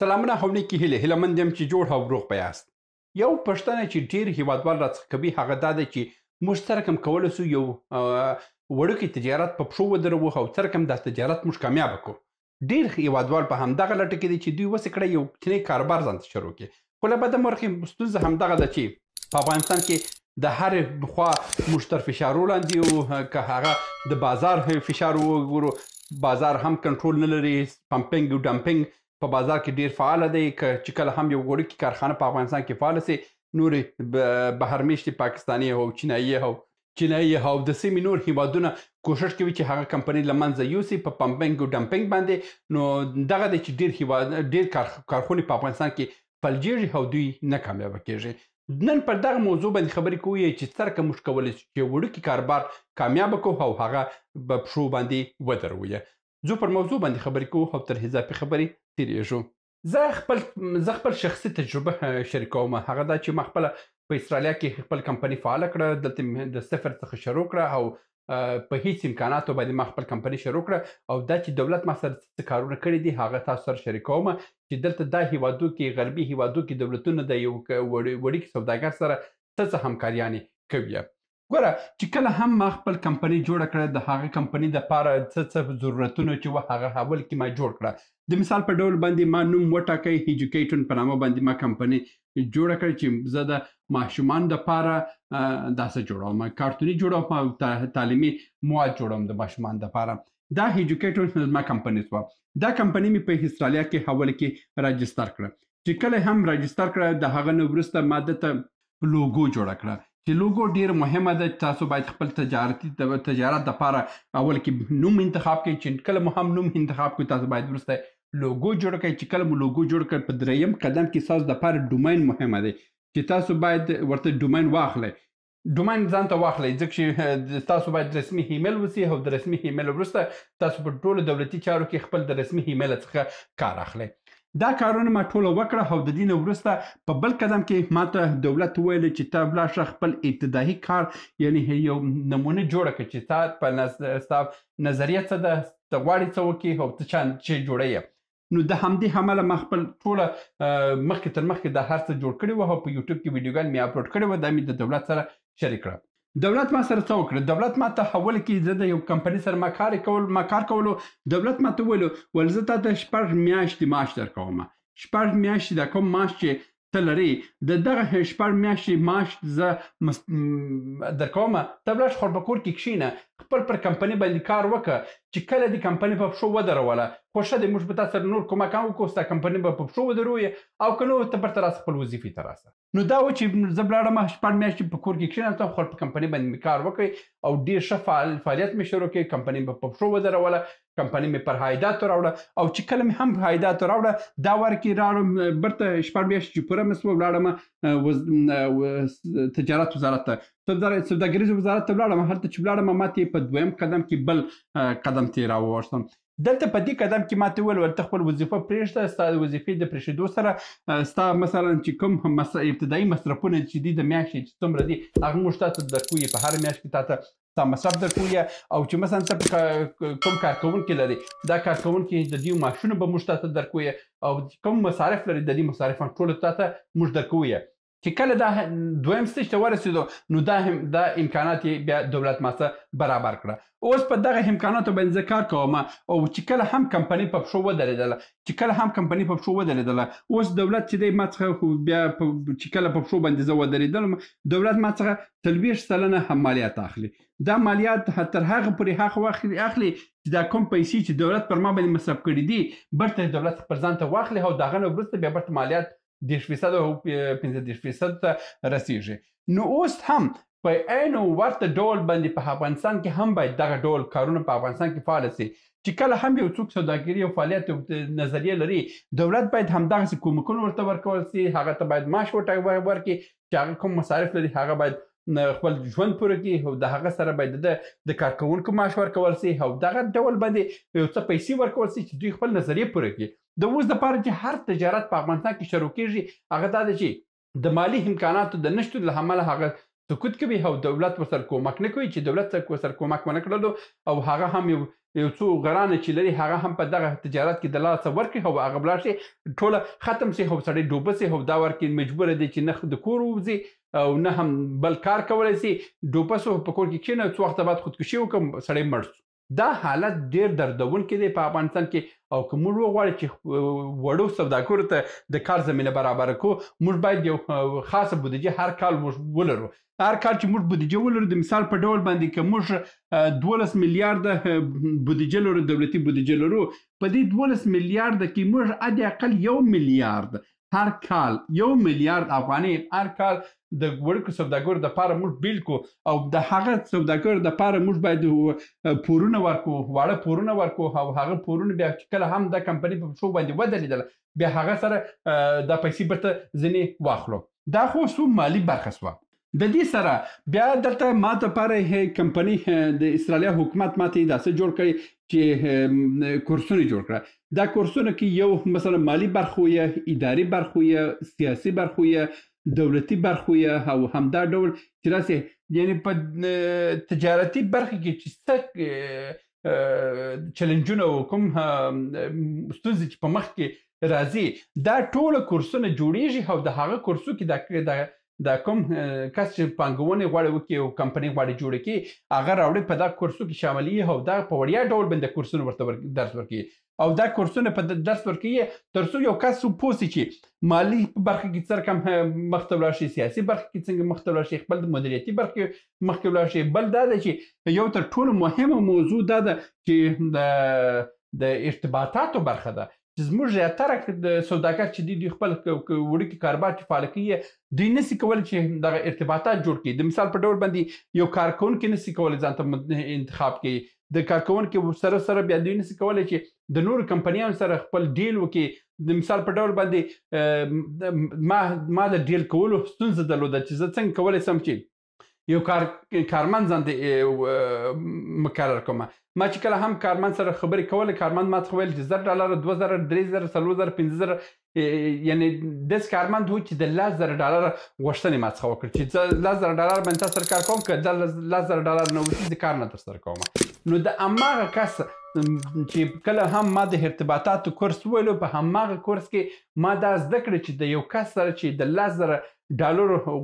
سلامونه او نیکې هیلې هیلهمند یم چې جوړ او روغ به یاست. یو پوښتنه چې ډېر هیوادوال راڅخه کوي هغه دا ده چې موږ څه رقم کولی سو یو وړوکی تجارت په پښو ودروو او څه رقم دا تجارت موږ کامیابه کړو. ډېر هیوادوال په همدغه لټه کې دي چې دوی وسې کړی یو کوچنی کاروبار ځان ته شروع کړي. خو له بده مرغې ستونزه همدغه ده چې په افغانستان کې د هرې خوا موږ تر فشارو لاندې یو، که هغه د بازار فشار وګورو، بازار هم کنټرول نه لري، پمپینګ او ډمپینګ په بازار کې ډیر فعاله دی. چې کله هم یو وړوکې کارخانه په افغانستان کې فعاله سي، نورې بهرمیشتې پاکستاني او چینایي او د سیمې نور هیوادونه کوشش کوي چې هغه کمپنۍ له منځه یوسي په پمپینګ او ډمپینګ باندې. نو دغه دی چې ډیر کارخونې په افغانستان کې فلجیږي او دوی نه کامیابه کیږي. نن پر دغه موضوع باندې خبرې کوو چې څه رقم موږ کولی شو چې وړوکی کاروبار کامیابه کړو او هغه په پښو باندې ودروو. زه پر موضوع باندې خبرې کوو او تر اضافي خبرې تیریږو. زه خپل شخصي تجربه شریکوم. هغه دا چې ما خپله په استرالیا کې خپل کمپنۍ فعاله کړه، دلته مې د صفر څخه شروع کړه او په هیڅ امکاناتو باندې ما خپل کمپنۍ شروع کړه. او دا چې دولت ما سره څه کارونه کړي دي هغه تاسو سره شریکوم چې دلته دا هیوادو کې غربي هیوادو کې دولتونه د یو وړوکي سوداګر سره څه همکاریانې کوي. ګوره چې کله هم ما خپل کمپنۍ جوړه کړه، د هغه کمپنۍ دپاره څه ضرورتونه چې وه هغه اول کې ما جوړ کړه. د مثال په ډول باندې ما نوم وټاکی، ایجوکیټون په نامه باندې ما کمپنۍ جوړه کړه چې زه د ماشومانو دپاره داسې جوړوم، کارتوني جوړوم او تعلیمي مواد جوړوم د ماشومانو دپاره. دا ایجوکیټون زما کمپنۍ سوه. دا کمپنۍ مې په استرالیا کې اول کې راجستر کړه. چې کله هم راجستر کړه د هغه نه وروسته ما دته لوګو جوړه کړه چې لوګو ډیر مهمه ده. تاسو باید خپل تجارت دپاره اول کې نوم انتخاب کړئ. چې کله مو هم نوم انتخاب کړئ تاسو باید وروسته لوګو جوړ کړئ. چې کله مو لوګو جوړ کړئ په دریم قدم کې ستاسو دپاره ډومین مهمه دی چې تاسو باید ورته ډومین واخلئ. ډومین ځان ته واخلئ ځکه چې تاسو باید رسمي ایمیل وسي او د رسمي ایمیل وروسته تاسو په ټولو دولتي چارو کې خپل د رسمي ایمیل څخه کار اخلئ. دا کارونه ما ټوله وکړه او د دې نه وروسته په بل قدم کې ما ته دولت وویل چې ته ولاړ شه خپل ابتدایي کار یعنې یو نمونه جوړه کړه چې ستا نظریه څه ده، ته غواړې څه وکړې او ته چې جوړه. نو د همدې امله ما خپل ټوله مخکې تر مخکې دا هر څه جوړ کړي وه او په یوټیوب کې ویډیوګانې مې اپلوډ کړې وه. دا مې د دولت سره شریک کړه. دولت ما سره څه وکړه؟ دولت ما ته اول کې زه د یو کمپنۍ سره ما کار کولو. دولت ما ته وویلو ول زه تا ته 6 میاشتې معاش درکوم. 6 میاشتې دا کوم معاش چې ته لرې د دغه 6 میاشتې معاش زه درکوم. ته ولاړ شه په کور کې کښېنه، خپل پر کمپنۍ باندې کار وکړه. چې کله دې کمپنۍ په پښو ودروله خوښه دی، موږ به تا سره نور کومک هم وکړو، ستا کمپنۍ به په پښو ودروې او که نه ته بیرته راسه خپل وظیفې ته راسه. نو دا و چې زه ولاړم 6 میاشتې په کور کې کښېناستم، خپل په کمپنۍ باندې مې کار وکړ او ډېر ښه فعالیت مې شروع کړ. کمپنۍ مې په پښو ودروله، کمپنۍ مې پر عایداتو راوړه او چې کله مې هم عایداتو راوړه دا وار کې راوړم بیرته 6 میاشتې چې پوره مې سوه ولاړم تجارت وزارت ته، سوداګریز وزارت ته ولاړم. هلته چې ولاړم ما ته په دویم قدم کې بل قدم ته راووړم. دلته په دې قدم کې ما ته وویل ته خپل وظیفه پرېږده. ستا د وظیفې د پرېښودو سره ستا مثلا چې کوم ابتدایي مصرفونه چې دي د میاشتې چې څومره دي هغه موږ تاته درکوو. په هره میاشت کې تاته ستا مصرف درکوو. او چې مثلا ته کوم کارکوونکي لري دا کارکوونکي د دې معاشونه به موږ تاته درکوو او کوم مصارف لري د دې مصارف هم ټولو تاته موږ درکوو. چې کله دا دویم سټیج ته ورسېدو نو دا امکانات یې بیا دولت ما څه برابر کړه. اوس په دغه امکاناتو باندې زه کار کوم او چې کله هم کمپنۍ په پښو ودرېدله اوس دولت چې دی ما څخه بیا چې کله په پښو باندې زه ودرېدلم دولت ما څخه 40 سلنه مالیات اخلي. دا مالیات تر هغه پورې هغه وخت اخلي چې دا کوم پیسې چې دولت پر ما باندې مصرف کړي دي بیرته دولت پر ځان ته واخلي او د هغه نه وروسته بیا بیرته مالیات 10% او 15% ته رسیږي. نو اوس هم په عین ورته ډول باندې په افغانستان کې هم باید دغه ډول کارونه په افغانستان کې فعال سي. چې کله هم یو څوک سوداګري او فعالیت نظریه لري دولت باید همدغسې کومکونه ورته ورکول سي. هغه ته باید معاش ورکړي چې هغه کوم مصارف لري هغه باید خپل ژوند پوره کړي او د هغه سره باید د کارکوونکو معاش ورکول سي او دغه ډول باندې یو څه پیسې ورکول سي چې دوی خپل نظریه پوره کړي. د اوس دپاره چې هر تجارت په افغانستان کې شروع کېږي هغه دا ده چې د مالي امکاناتو د نشتو له امله هغه سکوت کوي او دولت ورسره کومک نه کوي. چې دولت ورسره کومک ونه کړلو او هغه هم یو یو څو غرانه چې لري هغه هم په دغه تجارت کې د لاسه ورکړي او هغه ولاړ شي ټوله ختم شي او سړی ډوبه شي او دا ورکې مجبوره دی چې نه د کور ووځي او نه هم بل کار کولی شي ډوبه شو په کور کې کښېنه څو وخته بعد خودکشي وکړم سړی مړ شو دا حالت ډیر دردونکی دی په افغانستان کې او که موږ وغواړو چې وړو سوداګرو ته د کار زمینه برابره کړو موږ باید یو خاصه بودیجه هر کال موږ ولرو هر کال چې موږ بودیجه ولرو د مثال په ډول باندې که موږ 12 میلیارده بودیجه لرو دولتي بودیجه لرو په دې 12 میلیارده کې موږ حد اقل 1 میلیارد هر کال 1 میلیارد افغانۍ هر کال د وړکو سوداګرو دپاره موږ بیل کو او د هغه سوداګرو دپاره موږ باید پورونه ورکو واړه پورونه ورکو او هغه پورونه بیا چې کله هم د کمپنۍ په پښو باندې ودرېدله بیا هغه سره دا پیسې بیرته ځینې واخلو دا خو څو مالي برخه شوه د دې سره بیا دلته ما دپاره کمپنۍ د اسرائیلیا حکومت ماته داسې جوړ کړی چې کورسونه جوړ کړه دا کورسونه کې یو مثلا مالي برخه وي اداري برخه وي سیاسي برخه وي دولتي برخه وي او همدا ډول چې راسي یعنی په تجارتي برخه کې چې څه چیلنجونه او کوم ستونزې چې په مخ کې راځي دا ټول کورسونه جوړیږي او د هغه کورسو کې دا کوم کس چې پانګونې غواړي وکړي او کمپنۍ غواړي جوړه کړي هغه راوړي په دا کورسو کې شاملي او دا په وړیا ډول باندې کورسونه ورته درس ورکوي او دا کورسونه په درس ورکوي تر څو یو کس وپوه سي چې مالي برخه کې څه رقم مخته ولاړ شي سیاسي برخه کې څنګه مخته ولاړ شي خپل د مدیریتي برخه کې مخکې ولاړ شي بل دا ده چې یو تر ټولو مهمه موضوع دا ده چې د ارتباطاتو برخه ده چې زموږ زیاتره د سوداګر چې دوی خپل وړوکي کاروبار چې فعاله کوي دوی نسي کولی چې دغه ارتباطات جوړ کړي د مثال په ډول باندې یو کارکوونکی نسي کولی ځان ته انتخاب کړي د کارکوونکي سره بیا دوی نسي کولی چې د نورو کمپنیانو سره خپل ډیل وکړي د مثال په ډول باندې ما د ډیل کولو ستونزه درلوده چې زه څنګه کولی شم چې یو کارمند ځان مقرر کوم ما چې کله هم کارمند سره خبرې کولې کارمند ما ته ویل چې $10 $2000 $3000 $5000 یعنی داسې کارمند و چې د $10,000 غوښتنې ما څخه وکړ چې $10,000 باندې تا سره کار کوم که $10,000 نه وشي زه کار نه در سره کوم نو د هماغه کس چې کله هم ما د ارتباطاتو کورس ویلو په هماغه کورس کې ما دا زده کړه چې د یو کس سره چې د $10,000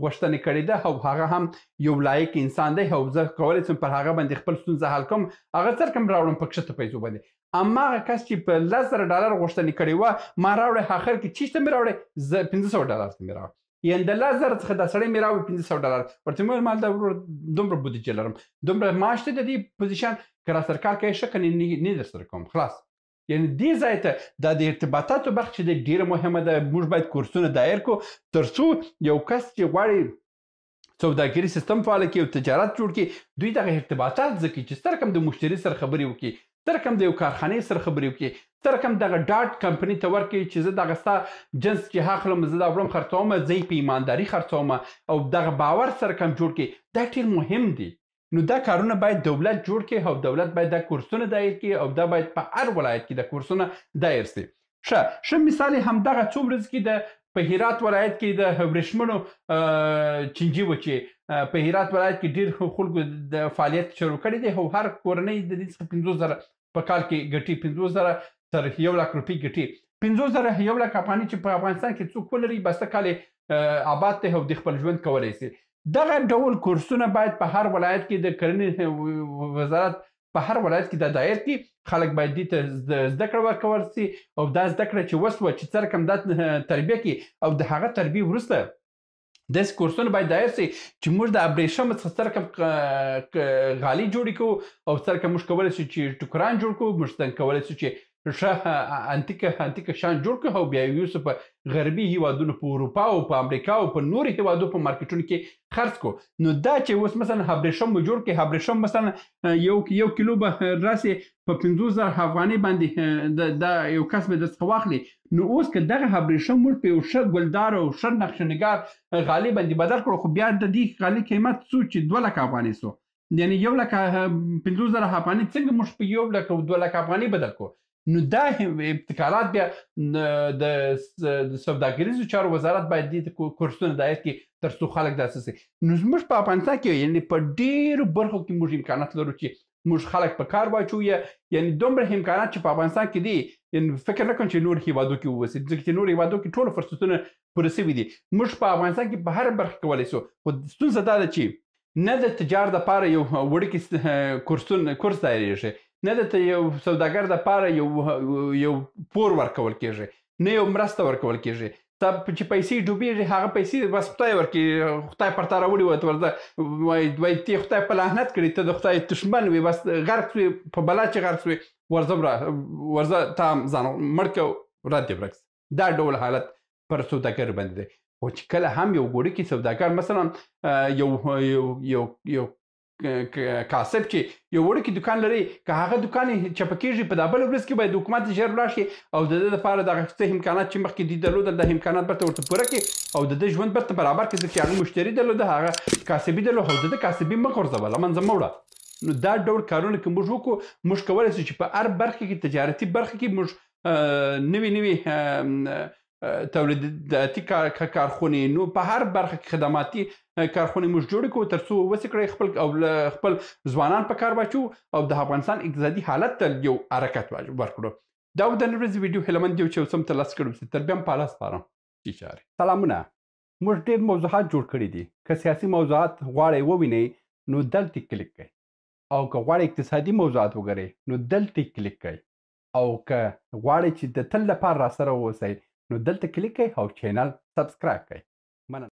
غوښتنې کړې ده او هغه هم یو لایق انسان دی او زه کولی شم پر هغه باندې خپل ستونزه حل کوم هغه څه رقم راوړم په کښته پیسو باندې هماغه کس چې په $10,000 غوښتنې کړې وه ما راوړی آخر کې چیشته مې راوړی زه $500 ته مې راوړی یعنې د $10,000 څخه دا سړی مې راوړي $500 ورته مې ویل ما دا دومره بودیجه لرم دومره معاش دی د دې پوزیشن که را سره کار کوې ښه که نه در سره کوم خلاص یعنی دې ځای ته دا د ارتباطاتو برخه چې دی ډیره مهمه ده موږ باید کورسونه دایر کړو تر څو یو کس چې غواړي سوداګري سیستم فعاله کړي او تجارت جوړ کړي دوی دغه ارتباطات زده کړي چې څه رقم د مشتري سره خبرې وکړي څه رقم د یو کارخانې سره خبرې وکړي څه رقم دغه ډاټ کمپنۍ ته ورکړي چې زه دغه ستا جنس چې اخلم زه دا وړم خرڅوم زه یې په ایمانداري خرڅوم او دغه باور سره کم جوړ کړي دا ډېر مهم دي نو دا کارونه باید دولت جوړ کړي او دولت باید دا کورسونه دایر کړي او دا باید په هر ولایت کې دا کورسونه دایر سي ښه مثال یې همدغه څو ورځې کې د په هرات ولایت کې د ورېښمینو چینجي و چې په هرات ولایت کې ډېر خلکو د فعالیت شروع کړی دی او هر کورنۍ د دې څخه 50,000 په کال کې ګټي 50,000 تر 1,00,000 روپۍ ګټي 50,000 1,00,000 افغانۍ چې په افغانستان کې څوک ولري بسته کال آباد دی او د خپل ژوند کولی سي دغه ډول کورسونه باید په هر ولایت کې د کرنې وزارت په هر ولایت کې دا دایر کړي خلک باید دې ته زده کړه ورکول سي او دا زده کړه چې وسوه چې څه رقم دا تربیه کړي او د هغه تربیې وروسته داسې کورسونه باید دایر سي چې موږ د ابریشم څخه څه رقم غالۍ جوړې کړو او څه رقم موږ کولی شو چې ټوکران جوړ کړو موږ څنګه کولی شو چې ښه انتیکه شان جوړ کړو او بیا یې یوسو په غربي هیوادونو په اروپا او په امریکا او په نورو هیوادو په مارکیټونو کې خرڅ کړو نو دا چې اوس مثلا ابریشم مو جوړ کړي ابریشم مثلا یو کیلو به راسي په 50,000 افغانۍ باندې دا یو کس به درڅخه واخلي نو اوس که دغه ابریشم موږ په یو ښه ګلدار او ښه نقشه‌نګار غالۍ باندې بدل کړو خو بیا د دې غالۍ قیمت څو چې 2,00,000 افغانۍ سو یعنی 1,50,000 افغانۍ څنګه موږ په 1,00,000 او 2,00,000 افغانۍ بدل کړو نو دا ابتکارات بیا د سوداګریزو چارو وزارت باید دې کورسونه دایر کړي تر څو خلک داسې سي نو زموږ په افغانستان کې یعنې په ډېرو برخو کې موږ امکانات لرو چې موږ خلک په کار واچو یعنی دومره امکانات چې په افغانستان کې دي یعنی فکر نه کوم چې نور هیوادو کې ووسي ځکه چې نور هیوادو کې ټول فرصتونه پوره سوي دي موږ په افغانستان کې په هر برخه کولی سو خو ستونزه دا ده چې نه د تجار دپاره یو وړوکی کورس دایریږي نه د یو سوداګر دپاره یو پور ورکول کېږي نه یو مرسته ورکول کېږي ته چې پیسې ډوبېږي هغه پیسې بس خدای ورکړي خدای پر تا راوړي ورته ورته وایي تی خدای په لعنت کړي ته د خدای دښمن وي بس غرق سوې په بلا چې غرق سوې ورځه تا ځان مړ کړه رد دې ورک دا ډول حالت پر سوداګر باندې دی خو چې کله هم یو وړوکی سوداګر مثلا یو کاسب چې یو وړوکی دکان لري که هغه دکان یې چپه کېږي په دا بله ورځ کې باید حکومت ژر ولاړ شي او د ده دپاره دغه څه امکانات چې مخکې دوی درلودل دا امکانات بیرته ورته پوره کړي او د ده ژوند بیرته برابر کړي ځکه چې هغه مشتري درلوده هغه کاسبي درلود او د ده کاسبي مه غورځوه له منځه مه وړه نو دا ډول کارونه که موږ وکړو موږ کولی شو چې په هر برخه کې تجارتي برخه کې موږ نوي تولیداتي کارخونې نو په هر برخه کې خدماتي کارخونې موږ جوړې کړو تر څو وسې کړی خپل ځوانان په کار واچو او د افغانستان اقتصادي حالت ته یو حرکت ورکړو دا و د نن ورځې ویډیو هیله یو چې اوس هم ترلاسه کړم تر بیا هم په الله سپارم سلامونه موږ ډېر موضوعات جوړ کړي دي که سیاسي موضوعات غواړئ ووینئ نو دلته کلیک کړئ او که غواړئ اقتصادي موضوعات وګورئ نو دلته کلیک کړئ او که غواړئ چې د تل لپاره راسره واوسئ نو دلته کلیک کړئ او چینل سبسکرایب کړئ